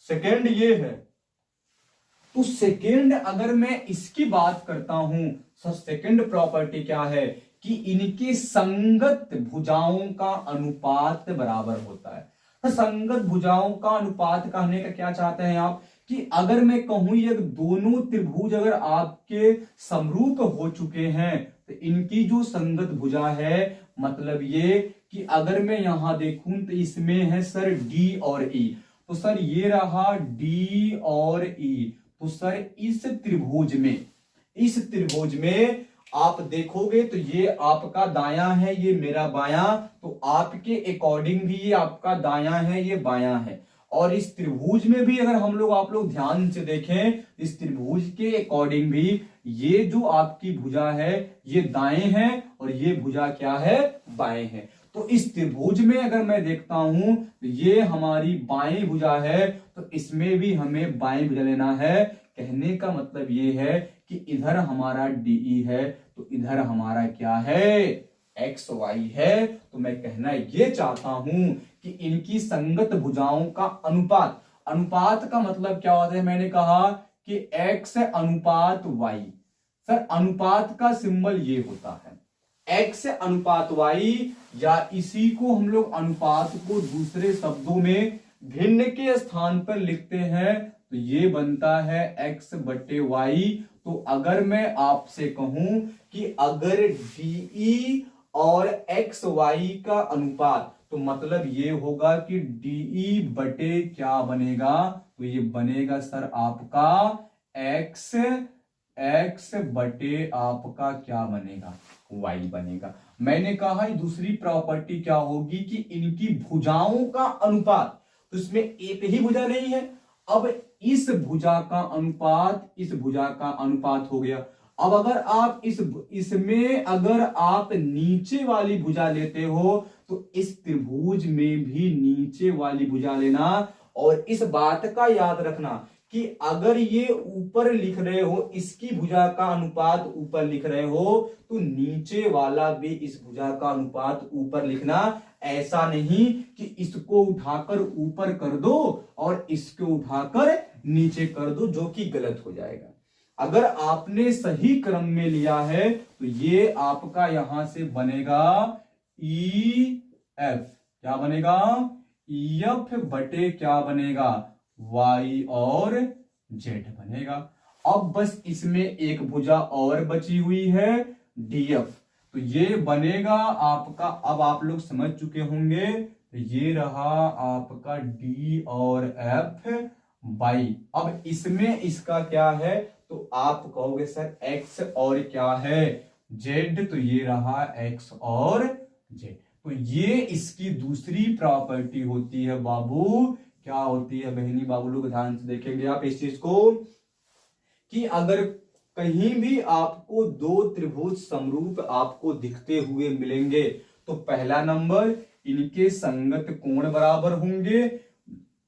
सेकंड ये है। तो सेकंड अगर मैं इसकी बात करता हूं, सर सेकंड प्रॉपर्टी क्या है कि इनके संगत भुजाओं का अनुपात बराबर होता है। तो संगत भुजाओं का अनुपात कहने का क्या चाहते हैं आप कि अगर मैं कहूं ये दोनों त्रिभुज अगर आपके समरूप हो चुके हैं तो इनकी जो संगत भुजा है, मतलब ये कि अगर मैं यहां देखूं तो इसमें है सर डी और ई। तो सर ये रहा डी और ई। तो सर इस त्रिभुज में आप देखोगे तो ये आपका दायां है, ये मेरा बायां। तो आपके अकॉर्डिंग भी ये आपका दायां है, ये बायां है। और इस त्रिभुज में भी अगर आप लोग ध्यान से देखें, इस त्रिभुज के अकॉर्डिंग भी ये जो आपकी भुजा है ये दाएं है और ये भुजा क्या है? बाएं है। तो इस त्रिभुज में अगर मैं देखता हूं तो ये हमारी बाएं भुजा है, तो इसमें भी हमें बाएं भुजा लेना है। कहने का मतलब ये है कि इधर हमारा डीई है तो इधर हमारा क्या है? एक्स वाई है। तो मैं कहना ये चाहता हूं कि इनकी संगत भुजाओं का अनुपात, अनुपात का मतलब क्या होता है? मैंने कहा कि एक्स अनुपात वाई। सर अनुपात का सिंबल ये होता है एक्स अनुपात वाई, या इसी को हम लोग अनुपात को दूसरे शब्दों में भिन्न के स्थान पर लिखते हैं तो ये बनता है एक्स बटे वाई। तो अगर मैं आपसे कहूं कि अगर डीई और एक्स वाई का अनुपात, तो मतलब ये होगा कि डीई बटे क्या बनेगा? तो ये बनेगा सर आपका एक्स बटे आपका क्या बनेगा? वाई बनेगा। मैंने कहा दूसरी प्रॉपर्टी क्या होगी कि इनकी भुजाओं का अनुपात, तो इसमें एक ही भुजा नहीं है। अब इस भुजा का अनुपात इस भुजा का अनुपात हो गया। अब अगर आप इसमें अगर आप नीचे वाली भुजा लेते हो तो इस त्रिभुज में भी नीचे वाली भुजा लेना। और इस बात का याद रखना कि अगर ये ऊपर लिख रहे हो, इसकी भुजा का अनुपात ऊपर लिख रहे हो, तो नीचे वाला भी इस भुजा का अनुपात ऊपर लिखना। ऐसा नहीं कि इसको उठाकर ऊपर कर दो और इसको उठाकर नीचे कर दो, जो कि गलत हो जाएगा। अगर आपने सही क्रम में लिया है तो ये आपका यहां से बनेगा ई एफ। क्या बनेगा? ई एफ बटे क्या बनेगा? वाई और जेड बनेगा। अब बस इसमें एक भुजा और बची हुई है डीएफ। तो ये बनेगा आपका, अब आप लोग समझ चुके होंगे, तो ये रहा आपका डी और एफ बाई। अब इसमें इसका क्या है? तो आप कहोगे सर एक्स और क्या है? जेड। तो ये रहा एक्स और जेड। तो ये इसकी दूसरी प्रॉपर्टी होती है बाबू। क्या होती है बहनी बाबू लोग? ध्यान से देखेंगे आप इस चीज को कि अगर कहीं भी आपको दो त्रिभुज समरूप आपको दिखते हुए मिलेंगे तो पहला नंबर इनके संगत कोण बराबर होंगे।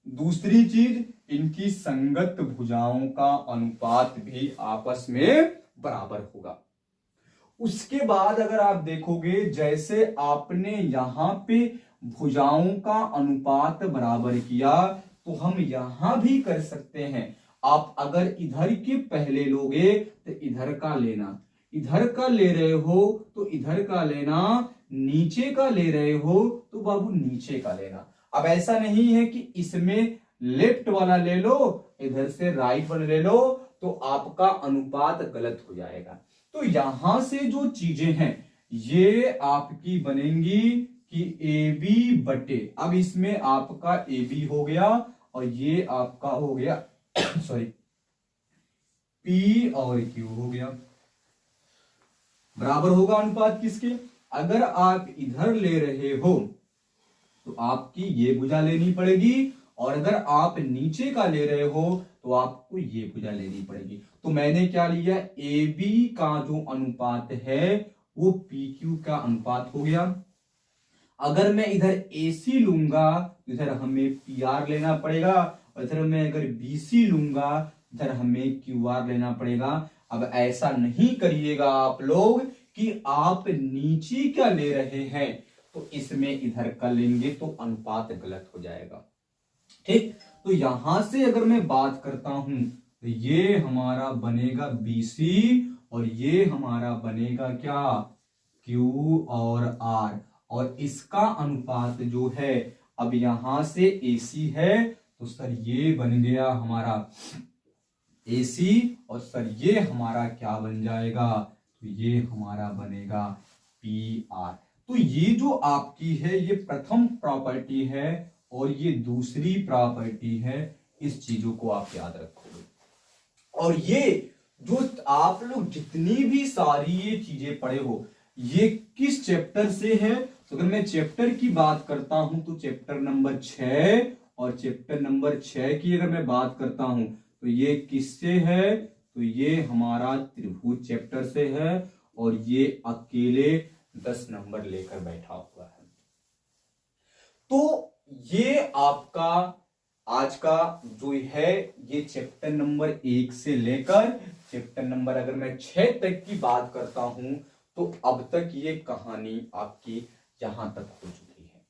दूसरी चीज इनकी संगत भुजाओं का अनुपात भी आपस में बराबर होगा। उसके बाद अगर आप देखोगे, जैसे आपने यहां पे भुजाओं का अनुपात बराबर किया तो हम यहां भी कर सकते हैं। आप अगर इधर के पहले लोगे तो इधर का लेना, इधर का ले रहे हो तो इधर का लेना, नीचे का ले रहे हो तो बाबू नीचे का लेना। अब ऐसा नहीं है कि इसमें लेफ्ट वाला ले लो, इधर से राइट वाला ले लो, तो आपका अनुपात गलत हो जाएगा। तो यहां से जो चीजें हैं ये आपकी बनेंगी कि ए बी बटे, अब इसमें आपका ए बी हो गया और ये आपका हो गया सॉरी पी और क्यू हो गया। बराबर होगा अनुपात किसके? अगर आप इधर ले रहे हो तो आपकी ये भुजा लेनी पड़ेगी, और अगर आप नीचे का ले रहे हो तो आपको ये भुजा लेनी पड़ेगी। तो मैंने क्या लिया? ए बी का जो अनुपात है वो पी क्यू का अनुपात हो गया। अगर मैं इधर AC लूंगा तो इधर हमें PR लेना पड़ेगा, और इधर मैं अगर BC लूंगा इधर हमें QR लेना पड़ेगा। अब ऐसा नहीं करिएगा आप लोग कि आप नीचे क्या ले रहे हैं तो इसमें इधर का लेंगे तो अनुपात गलत हो जाएगा। ठीक, तो यहां से अगर मैं बात करता हूं तो ये हमारा बनेगा BC और ये हमारा बनेगा क्या, Q और R, और इसका अनुपात जो है, अब यहां से AC है तो सर ये बन गया हमारा AC, और सर ये हमारा क्या बन जाएगा, तो ये हमारा बनेगा PR। तो ये जो आपकी है ये प्रथम प्रॉपर्टी है और ये दूसरी प्रॉपर्टी है, इस चीजों को आप याद रखोगे। और ये जो आप लोग जितनी भी सारी ये चीजें पढ़े हो ये किस चैप्टर से है, तो अगर मैं चैप्टर की बात करता हूं तो चैप्टर नंबर 6, और चैप्टर नंबर 6 की अगर मैं बात करता हूं तो ये किससे है, तो ये हमारा त्रिभुज चैप्टर से है, और ये अकेले 10 नंबर लेकर बैठा हुआ है। तो ये आपका आज का जो है ये चैप्टर नंबर 1 से लेकर चैप्टर नंबर अगर मैं 6 तक की बात करता हूं तो अब तक ये कहानी आपकी यहां तक हो चुकी है।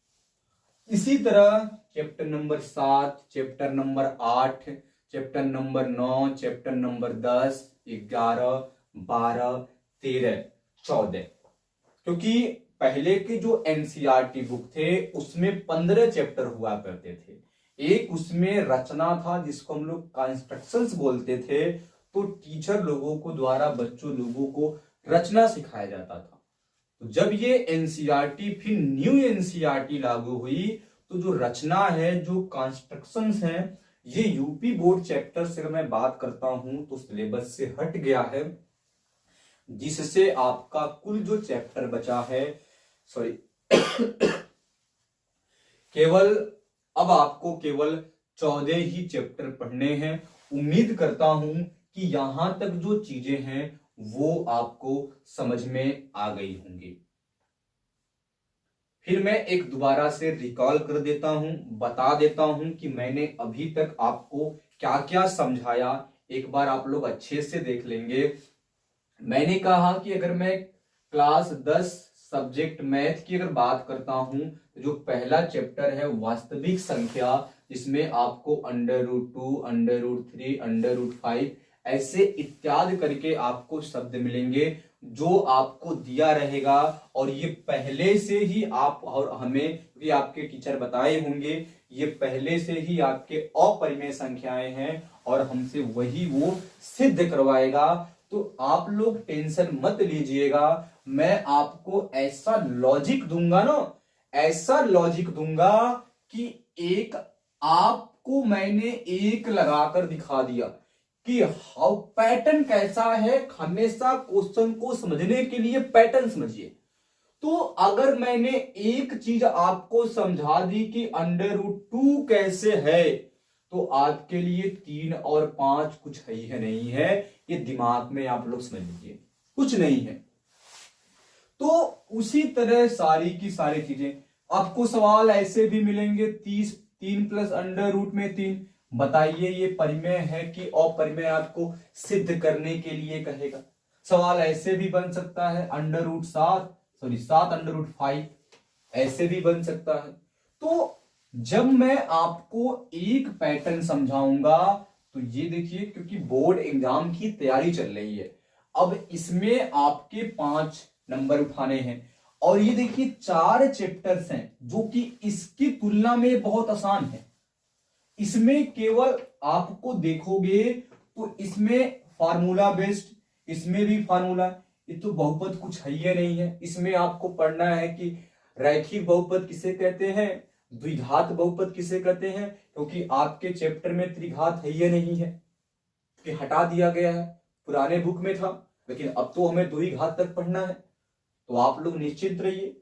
इसी तरह chapter number 7, chapter number 8, chapter number 9, chapter number 10, 11, 12, 13, 14, क्योंकि पहले के जो NCERT बुक थे उसमें 15 चैप्टर हुआ करते थे। एक उसमें रचना था जिसको हम लोग कंस्ट्रक्शंस बोलते थे, तो टीचर लोगों को द्वारा बच्चों लोगों को रचना सिखाया जाता था। तो जब ये NCERT फिर न्यू NCERT लागू हुई तो जो रचना है, जो कंस्ट्रक्शंस हैं, ये यूपी बोर्ड चैप्टर से अगर मैं बात करता हूं तो सिलेबस से हट गया है, जिससे आपका कुल जो चैप्टर बचा है, सॉरी केवल अब आपको केवल 14 ही चैप्टर पढ़ने हैं। उम्मीद करता हूं कि यहां तक जो चीजें हैं वो आपको समझ में आ गई होंगी। फिर मैं एक दोबारा से रिकॉल कर देता हूं, बता देता हूं कि मैंने अभी तक आपको क्या क्या समझाया, एक बार आप लोग अच्छे से देख लेंगे। मैंने कहा कि अगर मैं क्लास 10 सब्जेक्ट मैथ की अगर बात करता हूं तो जो पहला चैप्टर है वास्तविक संख्या, जिसमें आपको √2, √3, √5 ऐसे इत्यादि करके आपको शब्द मिलेंगे जो आपको दिया रहेगा, और ये पहले से ही आप और हमें भी आपके टीचर बताए होंगे, ये पहले से ही आपके अपरिमेय संख्याएं हैं और हमसे वही वो सिद्ध करवाएगा। तो आप लोग टेंशन मत लीजिएगा, मैं आपको ऐसा लॉजिक दूंगा ना, ऐसा लॉजिक दूंगा कि एक आपको मैंने एक लगाकर दिखा दिया कि हाउ पैटर्न कैसा है। हमेशा क्वेश्चन को समझने के लिए पैटर्न समझिए। तो अगर मैंने एक चीज आपको समझा दी कि √2 कैसे है, तो आपके लिए 3 और 5 कुछ है नहीं है, ये दिमाग में आप लोग समझ लीजिए, कुछ नहीं है। तो उसी तरह सारी की सारी चीजें आपको सवाल ऐसे भी मिलेंगे। 3 प्लस √, में 3, बताइए ये परिमेय है कि अपरिमेय, आपको सिद्ध करने के लिए कहेगा। सवाल ऐसे भी बन सकता है √7, 7√5, ऐसे भी बन सकता है। तो जब मैं आपको एक पैटर्न समझाऊंगा तो ये देखिए, क्योंकि बोर्ड एग्जाम की तैयारी चल रही है, अब इसमें आपके 5 नंबर उठाने हैं, और ये देखिए 4 चैप्टर्स हैं जो कि इसकी तुलना में बहुत आसान है। इसमें केवल आपको देखोगे तो इसमें फार्मूला बेस्ड, इसमें भी फार्मूला, ये तो बहुपद कुछ है ही नहीं है। इसमें आपको पढ़ना है कि रैखिक बहुपद किसे कहते हैं, द्विघात बहुपद किसे कहते हैं, क्योंकि आपके चैप्टर में त्रिघात है ही नहीं है, कि हटा दिया गया है, पुराने बुक में था, लेकिन अब तो हमें द्विघात तक पढ़ना है। तो आप लोग निश्चिंत रहिए।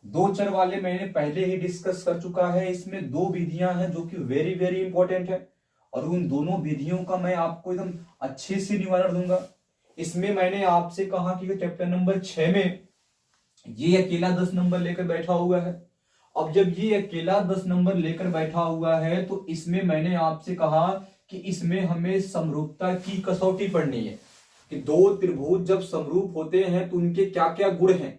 2 चर वाले मैंने पहले ही डिस्कस कर चुका है, इसमें 2 विधियां हैं जो कि वेरी वेरी इंपॉर्टेंट है, और उन दोनों विधियों का मैं आपको एकदम अच्छे से निवारण दूंगा। इसमें मैंने आपसे कहा कि चैप्टर नंबर 6 में ये अकेला 10 नंबर लेकर बैठा हुआ है। अब जब ये अकेला 10 नंबर लेकर बैठा हुआ है तो इसमें मैंने आपसे कहा कि इसमें हमें समरूपता की कसौटी पढ़नी है कि दो त्रिभुज जब समरूप होते हैं तो उनके क्या क्या गुण हैं।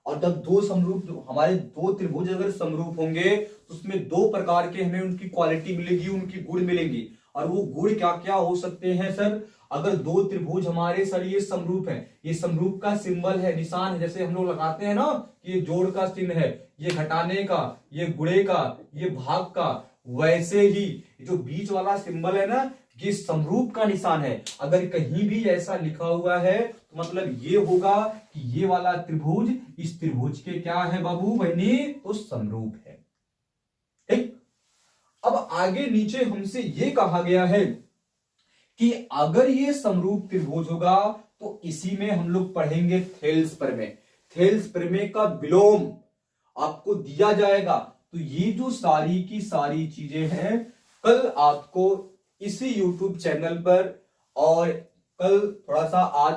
और जब दो समरूप हमारे दो त्रिभुज अगर समरूप होंगे तो उसमें दो प्रकार के हमें उनकी क्वालिटी मिलेगी, उनकी गुण मिलेंगी। और वो गुण क्या क्या हो सकते हैं सर? अगर दो त्रिभुज हमारे सर ये समरूप है, ये समरूप का सिंबल है, निशान है, जैसे हम लोग लगाते हैं ना कि ये जोड़ का चिन्ह है, ये घटाने का, ये गुणे का, ये भाग का, वैसे ही जो बीच वाला सिंबल है ना ये समरूप का निशान है। अगर कहीं भी ऐसा लिखा हुआ है तो मतलब ये होगा कि ये वाला त्रिभुज इस त्रिभुज के क्या है बाबू बहनी? तो समरूप है। ठीक। अब आगे नीचे हमसे ये कहा गया है कि अगर ये समरूप त्रिभुज होगा तो इसी में हम लोग पढ़ेंगे थेल्स प्रमेय। थेल्स प्रमेय का विलोम आपको दिया जाएगा। तो ये जो सारी की सारी चीजें हैं कल आपको इसी YouTube चैनल पर, और कल थोड़ा सा आज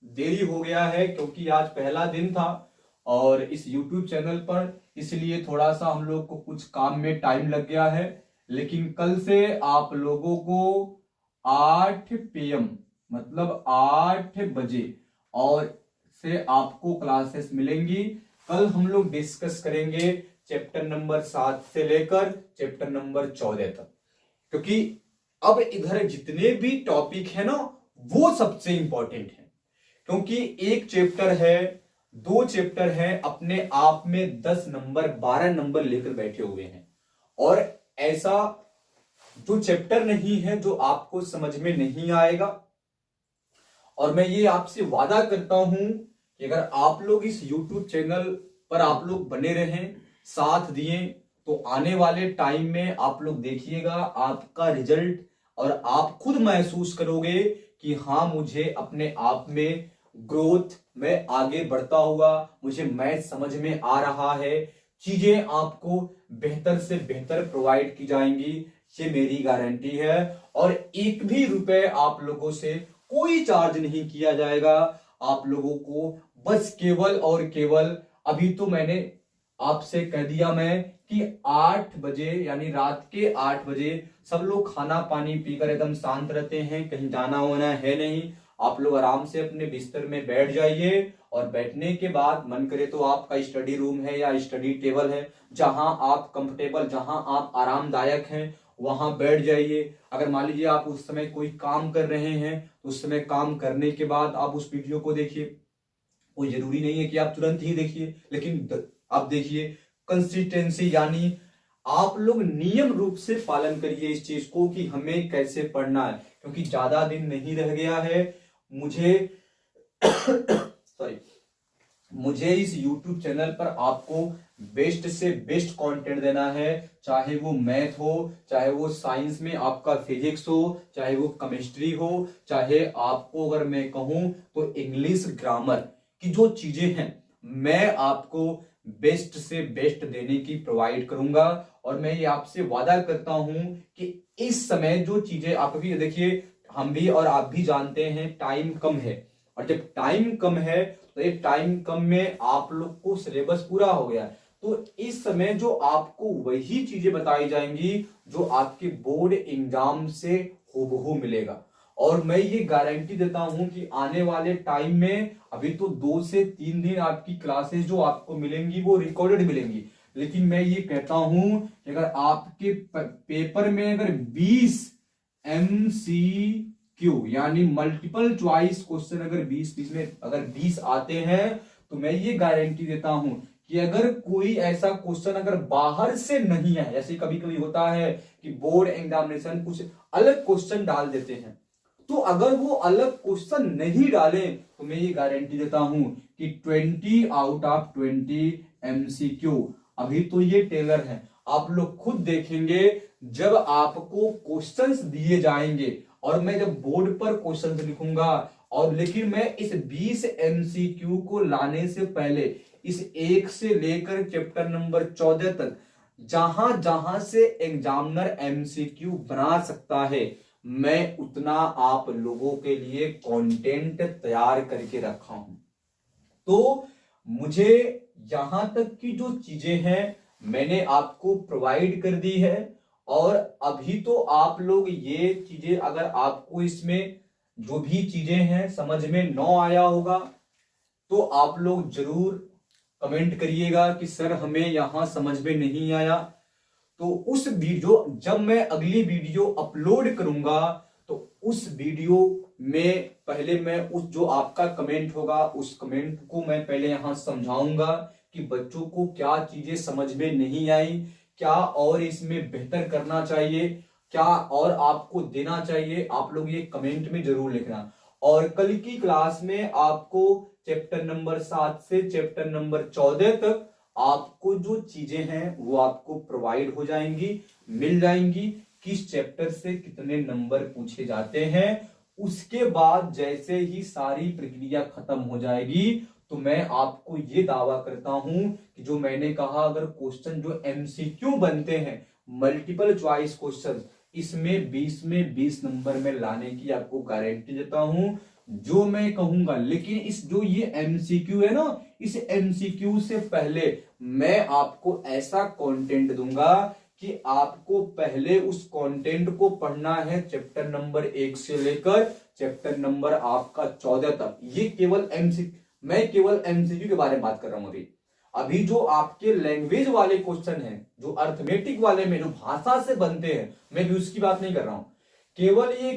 देरी हो गया है क्योंकि आज पहला दिन था और इस YouTube चैनल पर, इसलिए थोड़ा सा हम लोग को कुछ काम में टाइम लग गया है। लेकिन कल से आप लोगों को 8 PM मतलब 8 बजे और से आपको क्लासेस मिलेंगी। कल हम लोग डिस्कस करेंगे चैप्टर नंबर 7 से लेकर चैप्टर नंबर 14 तक, क्योंकि अब इधर जितने भी टॉपिक है ना वो सबसे इंपॉर्टेंट है। क्योंकि एक चैप्टर है, दो चैप्टर है, अपने आप में 10 नंबर 12 नंबर लेकर बैठे हुए हैं। और ऐसा जो चैप्टर नहीं है जो आपको समझ में नहीं आएगा। और मैं ये आपसे वादा करता हूं कि अगर आप लोग इस YouTube चैनल पर आप लोग बने रहें, साथ दिए, तो आने वाले टाइम में आप लोग देखिएगा आपका रिजल्ट और आप खुद महसूस करोगे कि हाँ मुझे अपने आप में ग्रोथ में आगे बढ़ता हुआ, मुझे मैथ समझ में आ रहा है, चीजें आपको बेहतर से बेहतर प्रोवाइड की जाएंगी, ये मेरी गारंटी है। और एक भी रुपए आप लोगों से कोई चार्ज नहीं किया जाएगा। आप लोगों को बस केवल और केवल, अभी तो मैंने आपसे कह दिया मैं कि 8 बजे यानी रात के 8 बजे सब लोग खाना पानी पीकर एकदम शांत रहते हैं, कहीं जाना होना है नहीं। आप लोग आराम से अपने बिस्तर में बैठ जाइए और बैठने के बाद मन करे तो आपका स्टडी रूम है या स्टडी टेबल है, जहां आप कंफर्टेबल, जहां आप आरामदायक हैं वहां बैठ जाइए। अगर मान लीजिए आप उस समय कोई काम कर रहे हैं तो उस समय काम करने के बाद आप उस वीडियो को देखिए। कोई जरूरी नहीं है कि आप तुरंत ही देखिए, लेकिन आप देखिए कंसिस्टेंसी, यानी आप लोग नियम रूप से पालन करिए इस चीज को कि हमें कैसे पढ़ना है। क्योंकि ज्यादा दिन नहीं रह गया है। मुझे सॉरी मुझे इस YouTube चैनल पर आपको बेस्ट से बेस्ट कंटेंट देना है, चाहे वो मैथ हो, चाहे वो साइंस में आपका फिजिक्स हो, चाहे वो केमिस्ट्री हो, चाहे आपको अगर मैं कहूं तो इंग्लिश ग्रामर की जो चीजें हैं मैं आपको बेस्ट से बेस्ट देने की प्रोवाइड करूंगा। और मैं ये आपसे वादा करता हूं कि इस समय जो चीजें आप भी देखिए, हम भी और आप भी जानते हैं टाइम कम है, और जब टाइम कम है तो एक टाइम कम में आप लोग को सिलेबस पूरा हो गया, तो इस समय जो आपको वही चीजें बताई जाएंगी जो आपके बोर्ड एग्जाम से हूबहू मिलेगा। और मैं ये गारंटी देता हूं कि आने वाले टाइम में, अभी तो 2 से 3 दिन आपकी क्लासेस जो आपको मिलेंगी वो रिकॉर्डेड मिलेंगी, लेकिन मैं ये कहता हूं कि अगर आपके पेपर में अगर 20 MCQ यानी मल्टीपल चॉइस क्वेश्चन अगर 20 में अगर 20 आते हैं, तो मैं ये गारंटी देता हूं कि अगर कोई ऐसा क्वेश्चन अगर बाहर से नहीं है, जैसे कभी कभी होता है कि बोर्ड एग्जामिनेशन कुछ अलग क्वेश्चन डाल देते हैं, तो अगर वो अलग क्वेश्चन नहीं डाले तो मैं ये गारंटी देता हूं कि 20 आउट ऑफ 20 MCQ, अभी तो ये टेलर है, आप लोग खुद देखेंगे जब आपको क्वेश्चंस दिए जाएंगे और मैं जब बोर्ड पर क्वेश्चंस लिखूंगा, और लेकिन मैं इस 20 MCQ को लाने से पहले इस 1 से लेकर चैप्टर नंबर 14 तक जहां जहां से एग्जामिनर MCQ बना सकता है, मैं उतना आप लोगों के लिए कंटेंट तैयार करके रखा हूं। तो मुझे यहां तक की जो चीजें हैं मैंने आपको प्रोवाइड कर दी है, और अभी तो आप लोग ये चीजें, अगर आपको इसमें जो भी चीजें हैं समझ में न आया होगा तो आप लोग जरूर कमेंट करिएगा कि सर हमें यहां समझ में नहीं आया। तो उस वीडियो, जब मैं अगली वीडियो अपलोड करूंगा तो उस वीडियो में पहले मैं उस जो आपका कमेंट होगा उस कमेंट को मैं पहले यहां समझाऊंगा कि बच्चों को क्या चीजें समझ में नहीं आई, क्या और इसमें बेहतर करना चाहिए, क्या और आपको देना चाहिए। आप लोग ये कमेंट में जरूर लिखना। और कल की क्लास में आपको चैप्टर नंबर 7 से चैप्टर नंबर 14 तक आपको जो चीजें हैं वो आपको प्रोवाइड हो जाएंगी, मिल जाएंगी, किस चैप्टर से कितने नंबर पूछे जाते हैं। उसके बाद जैसे ही सारी प्रक्रिया खत्म हो जाएगी तो मैं आपको ये दावा करता हूं कि जो मैंने कहा, अगर क्वेश्चन जो एमसीक्यू बनते हैं मल्टीपल चॉइस क्वेश्चन, इसमें 20 में 20 नंबर में लाने की आपको गारंटी देता हूं जो मैं कहूंगा। लेकिन इस जो ये एमसीक्यू है ना, इस एमसीक्यू से पहले मैं आपको ऐसा कंटेंट दूंगा कि आपको पहले उस कंटेंट को पढ़ना है चैप्टर नंबर 1 से लेकर चैप्टर नंबर आपका 14 तक। ये केवल मैं केवल एमसीक्यू के बारे में बात कर रहा हूं। अभी जो आपके लैंग्वेज वाले क्वेश्चन हैं, जो अर्थमेटिक वाले में जो भाषा से बनते हैं, मैं भी उसकी बात नहीं कर रहा हूं।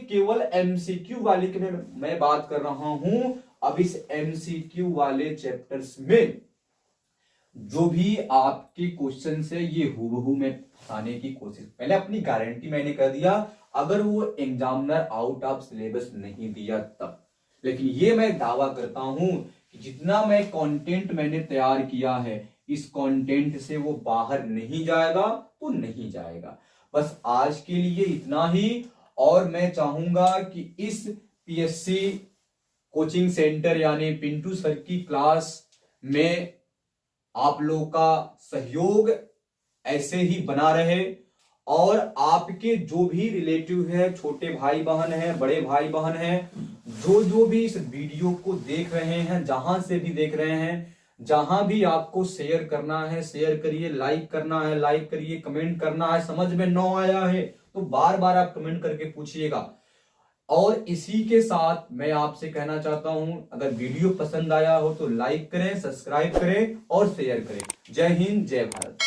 केवल एमसीक्यू वाले की मैं बात कर रहा हूं। अब इस एमसीक्यू वाले चैप्टर्स में जो भी आपके क्वेश्चन है ये हूबहू में फंसाने की कोशिश, पहले अपनी गारंटी मैंने कर दिया, अगर वो एग्जामिनर आउट ऑफ सिलेबस नहीं दिया तब। लेकिन ये मैं दावा करता हूं कि जितना मैं कंटेंट मैंने तैयार किया है इस कंटेंट से वो बाहर नहीं जाएगा तो नहीं जाएगा। बस आज के लिए इतना ही। और मैं चाहूंगा कि इस पीएससी कोचिंग सेंटर यानी पिंटू सर की क्लास में आप लोगों का सहयोग ऐसे ही बना रहे, और आपके जो भी रिलेटिव है, छोटे भाई बहन है, बड़े भाई बहन है, जो भी इस वीडियो को देख रहे हैं, जहां से भी देख रहे हैं, जहां भी आपको शेयर करना है शेयर करिए, लाइक करना है लाइक करिए, कमेंट करना है, समझ में न आया है तो बार बार आप कमेंट करके पूछिएगा। और इसी के साथ मैं आपसे कहना चाहता हूं, अगर वीडियो पसंद आया हो तो लाइक करें, सब्सक्राइब करें और शेयर करें। जय हिंद, जय भारत।